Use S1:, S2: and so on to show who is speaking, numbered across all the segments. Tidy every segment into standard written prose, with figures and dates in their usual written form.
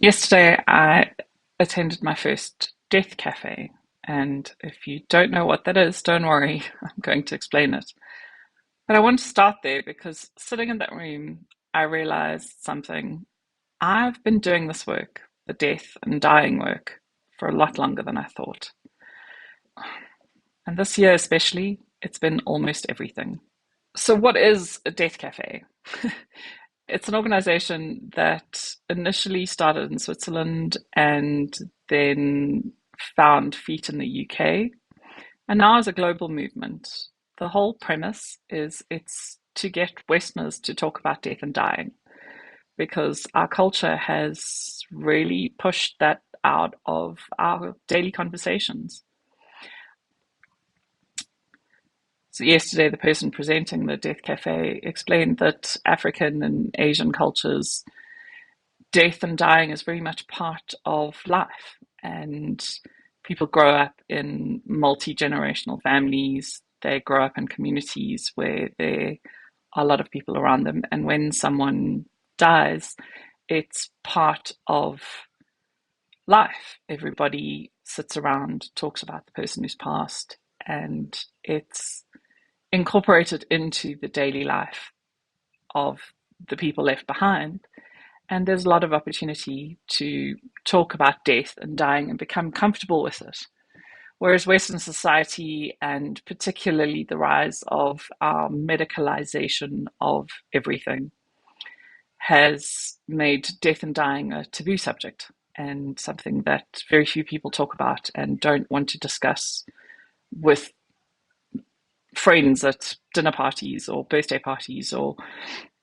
S1: Yesterday, I attended my first death cafe. And if you don't know what that is, don't worry, I'm going to explain it. But I want to start there because sitting in that room, I realized something. I've been doing this work, the death and dying work, for a lot longer than I thought. And this year, especially, it's been almost everything. So, what is a death cafe? It's an organization that initially started in Switzerland and then found feet in the UK and now is a global movement. The whole premise is it's to get Westerners to talk about death and dying because our culture has really pushed that out of our daily conversations. So yesterday, the person presenting the Death Cafe explained that African and Asian cultures death and dying is very much part of life. And people grow up in multi generational families, they grow up in communities where there are a lot of people around them. And when someone dies, it's part of life. Everybody sits around, talks about the person who's passed, and it's incorporated into the daily life of the people left behind. And there's a lot of opportunity to talk about death and dying and become comfortable with it. Whereas Western society, and particularly the rise of our medicalization of everything, has made death and dying a taboo subject and something that very few people talk about and don't want to discuss with friends at dinner parties or birthday parties or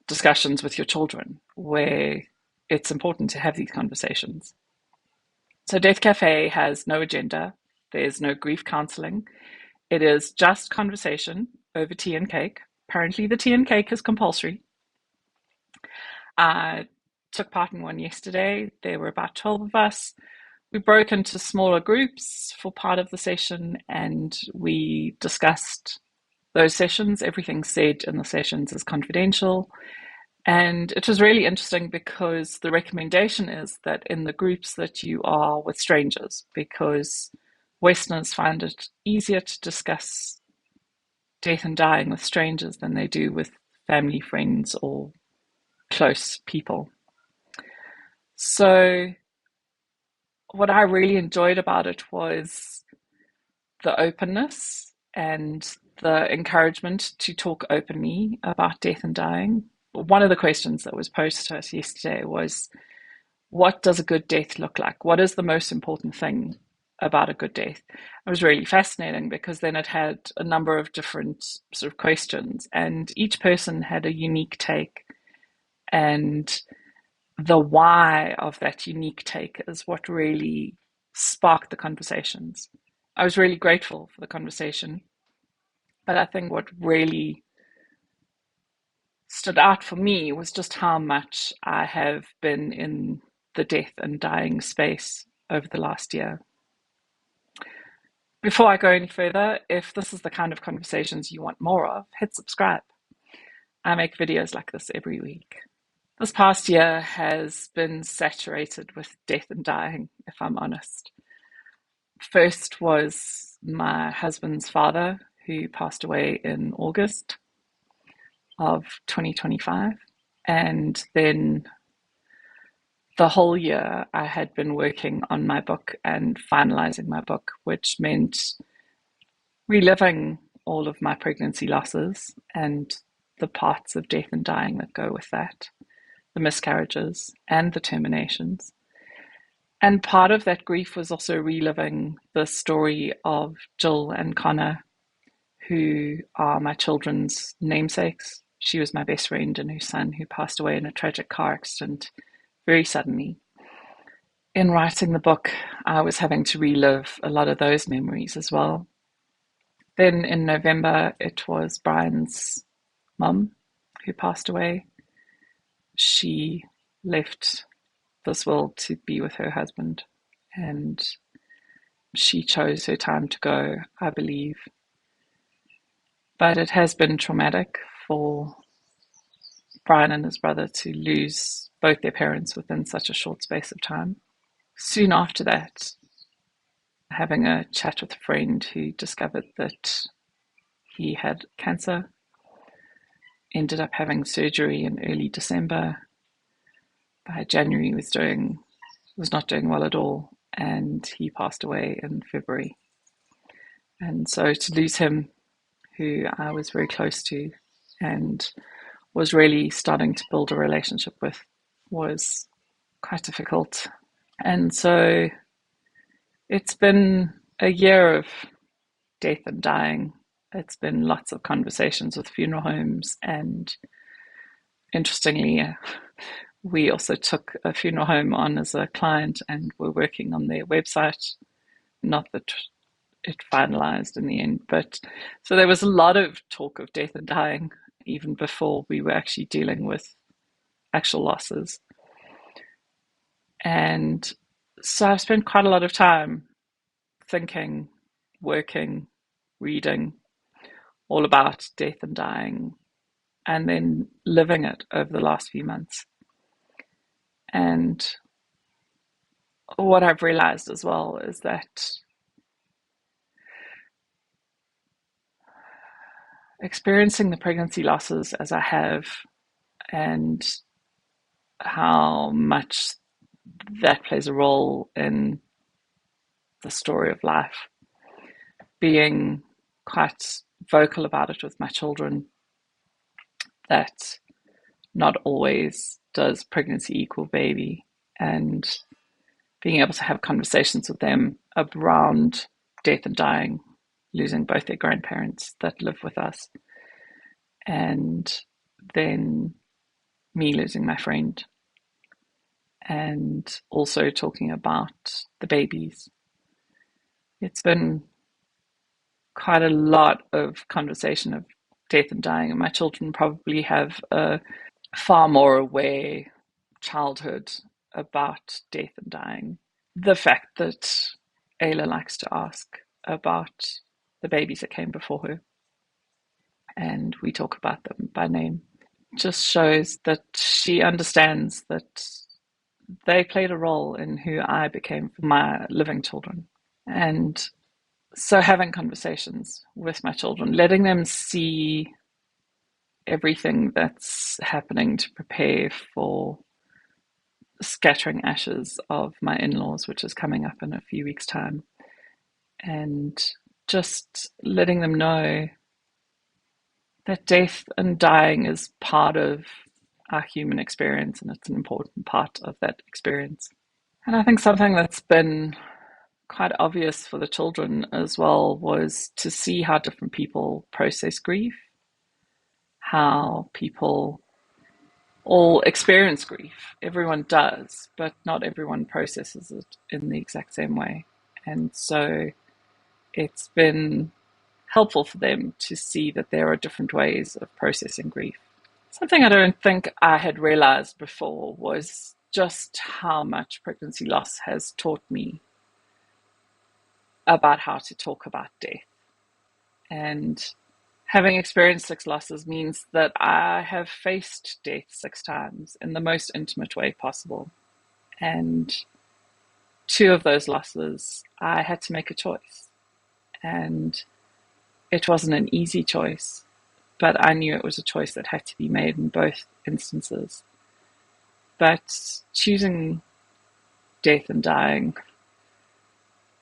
S1: discussions with your children, where it's important to have these conversations. So, Death Cafe has no agenda, there's no grief counseling. It is just conversation over tea and cake. Apparently, the tea and cake is compulsory. I took part in one yesterday. There were about 12 of us. We broke into smaller groups for part of the session and we discussed those sessions. Everything said in the sessions is confidential. And it was really interesting because the recommendation is that in the groups that you are with strangers, because Westerners find it easier to discuss death and dying with strangers than they do with family, friends, or close people. So, what I really enjoyed about it was the openness and the encouragement to talk openly about death and dying. One of the questions that was posed to us yesterday was, what does a good death look like? What is the most important thing about a good death? It was really fascinating because then it had a number of different sort of questions, and each person had a unique take. And the why of that unique take is what really sparked the conversations. I was really grateful for the conversation, but I think what really stood out for me was just how much I have been in the death and dying space over the last year. Before I go any further, if this is the kind of conversations you want more of, hit subscribe. I make videos like this every week. This past year has been saturated with death and dying, if I'm honest. First was my husband's father, who passed away in August of 2025. And then the whole year I had been working on my book and finalizing my book, which meant reliving all of my pregnancy losses and the parts of death and dying that go with that, the miscarriages and the terminations. And part of that grief was also reliving the story of Jill and Connor, who are my children's namesakes. She was my best friend and her son, who passed away in a tragic car accident very suddenly. In writing the book, I was having to relive a lot of those memories as well. Then in November, it was Brian's mum who passed away. She left this world to be with her husband, and she chose her time to go, I believe. But it has been traumatic for Brian and his brother to lose both their parents within such a short space of time. Soon after that, having a chat with a friend who discovered that he had cancer, ended up having surgery in early December. By January, was not doing well at all, and he passed away in February. And so to lose him, who I was very close to and was really starting to build a relationship with, was quite difficult. And so it's been a year of death and dying. It's been lots of conversations with funeral homes, and interestingly, we also took a funeral home on as a client and were working on their website. Not that it finalized in the end, but so there was a lot of talk of death and dying even before we were actually dealing with actual losses. And so I've spent quite a lot of time thinking, working, reading all about death and dying, and then living it over the last few months. And what I've realized as well is that experiencing the pregnancy losses as I have, and how much that plays a role in the story of life, being quite vocal about it with my children, that not always does pregnancy equal baby, and being able to have conversations with them around death and dying, losing both their grandparents that live with us, and then me losing my friend, and also talking about the babies. It's been quite a lot of conversation of death and dying, and my children probably have a far more aware childhood about death and dying. The fact that Ayla likes to ask about the babies that came before her, and we talk about them by name, just shows that she understands that they played a role in who I became for my living children. And so having conversations with my children, letting them see everything that's happening to prepare for scattering ashes of my in-laws, which is coming up in a few weeks' time, and just letting them know that death and dying is part of our human experience, and it's an important part of that experience. And I think something that's been quite obvious for the children as well was to see how different people process grief, how people all experience grief. Everyone does, but not everyone processes it in the exact same way. And so it's been helpful for them to see that there are different ways of processing grief. Something I don't think I had realized before was just how much pregnancy loss has taught me about how to talk about death. And having experienced 6 losses means that I have faced death 6 times in the most intimate way possible. And 2 of those losses, I had to make a choice. And it wasn't an easy choice, but I knew it was a choice that had to be made in both instances. But choosing death and dying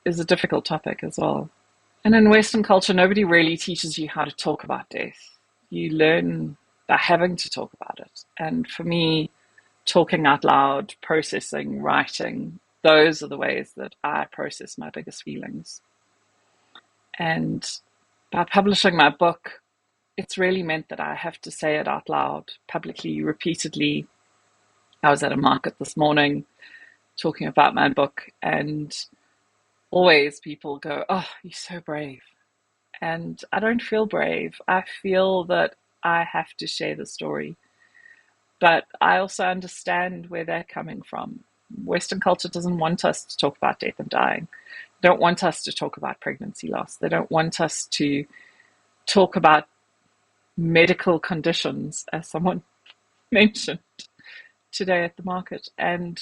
S1: is a difficult topic as well. And in Western culture, nobody really teaches you how to talk about death. You learn by having to talk about it. And for me, talking out loud, processing, writing, those are the ways that I process my biggest feelings. And by publishing my book, it's really meant that I have to say it out loud, publicly, repeatedly. I was at a market this morning talking about my book, and always people go, "Oh, you're so brave." And I don't feel brave. I feel that I have to share the story. But I also understand where they're coming from. Western culture doesn't want us to talk about death and dying. They don't want us to talk about pregnancy loss. They don't want us to talk about medical conditions, as someone mentioned today at the market. And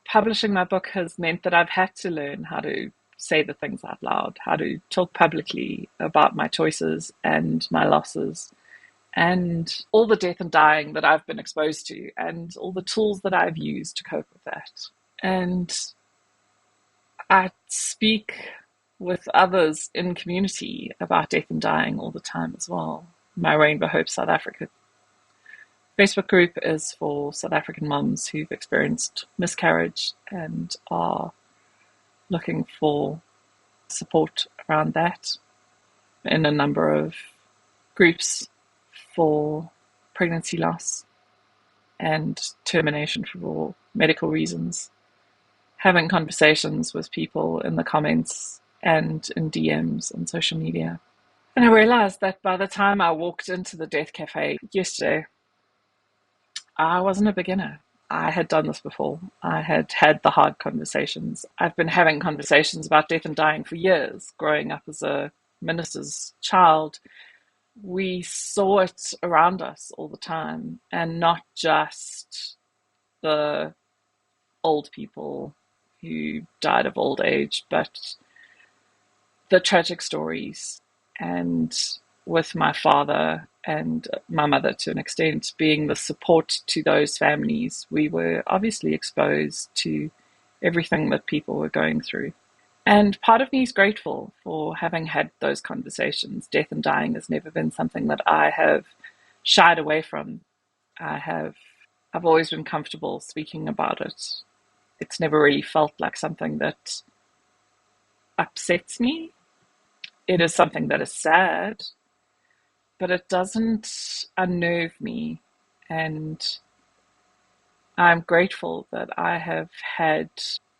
S1: publishing my book has meant that I've had to learn how to say the things out loud, how to talk publicly about my choices and my losses and all the death and dying that I've been exposed to and all the tools that I've used to cope with that. And I speak with others in community about death and dying all the time as well. My Rainbow Hope South Africa Facebook group is for South African mums who've experienced miscarriage and are looking for support around that, in a number of groups for pregnancy loss and termination for medical reasons, having conversations with people in the comments and in DMs on social media. And I realized that by the time I walked into the Death Cafe yesterday, I wasn't a beginner. I had done this before. I had had the hard conversations. I've been having conversations about death and dying for years. Growing up as a minister's child, we saw it around us all the time, and not just the old people who died of old age, but the tragic stories. And with my father and my mother, to an extent, being the support to those families, we were obviously exposed to everything that people were going through. And part of me is grateful for having had those conversations. Death and dying has never been something that I have shied away from. I've always been comfortable speaking about it. It's never really felt like something that upsets me. It is something that is sad, but it doesn't unnerve me. And I'm grateful that I have had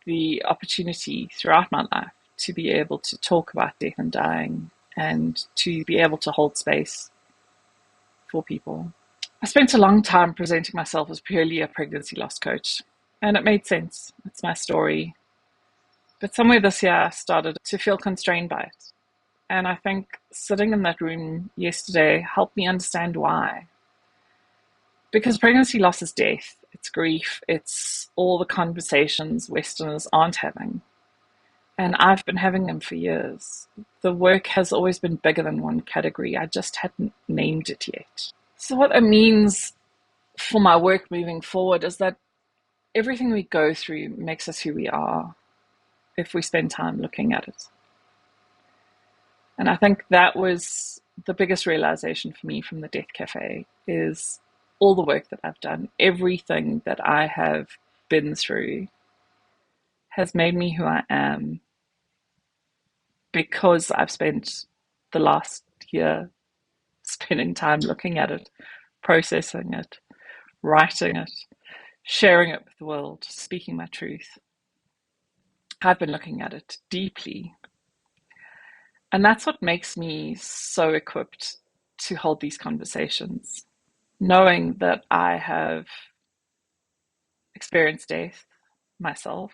S1: the opportunity throughout my life to be able to talk about death and dying and to be able to hold space for people. I spent a long time presenting myself as purely a pregnancy loss coach, and it made sense. It's my story. But somewhere this year I started to feel constrained by it. And I think sitting in that room yesterday helped me understand why. Because pregnancy loss is death, it's grief, it's all the conversations Westerners aren't having. And I've been having them for years. The work has always been bigger than one category. I just hadn't named it yet. So what it means for my work moving forward is that everything we go through makes us who we are if we spend time looking at it. And I think that was the biggest realization for me from the Death Cafe, is all the work that I've done, everything that I have been through has made me who I am, because I've spent the last year spending time looking at it, processing it, writing it, sharing it with the world, speaking my truth. I've been looking at it deeply. And that's what makes me so equipped to hold these conversations, knowing that I have experienced death myself,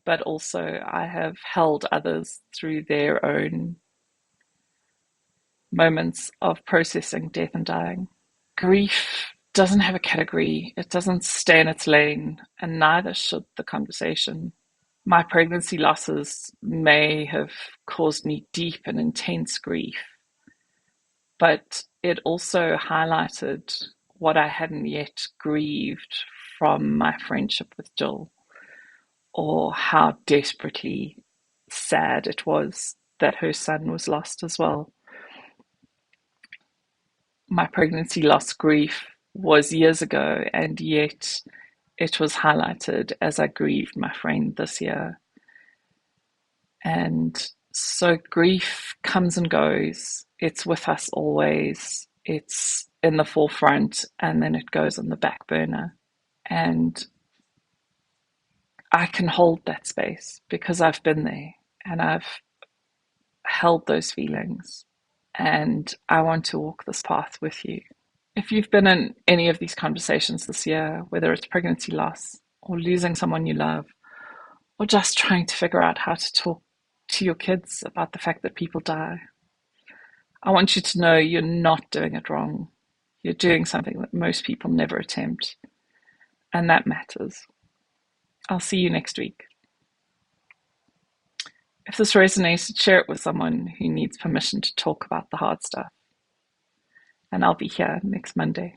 S1: but also I have held others through their own moments of processing death and dying. Grief doesn't have a category, it doesn't stay in its lane, and neither should the conversation. My pregnancy losses may have caused me deep and intense grief, but it also highlighted what I hadn't yet grieved from my friendship with Jill, or how desperately sad it was that her son was lost as well. My pregnancy loss grief was years ago, and yet it was highlighted as I grieved my friend this year. And so grief comes and goes. It's with us always. It's in the forefront, and then it goes on the back burner. And I can hold that space because I've been there and I've held those feelings. And I want to walk this path with you. If you've been in any of these conversations this year, whether it's pregnancy loss or losing someone you love, or just trying to figure out how to talk to your kids about the fact that people die, I want you to know you're not doing it wrong. You're doing something that most people never attempt, and that matters. I'll see you next week. If this resonated, share it with someone who needs permission to talk about the hard stuff. And I'll be here next Monday.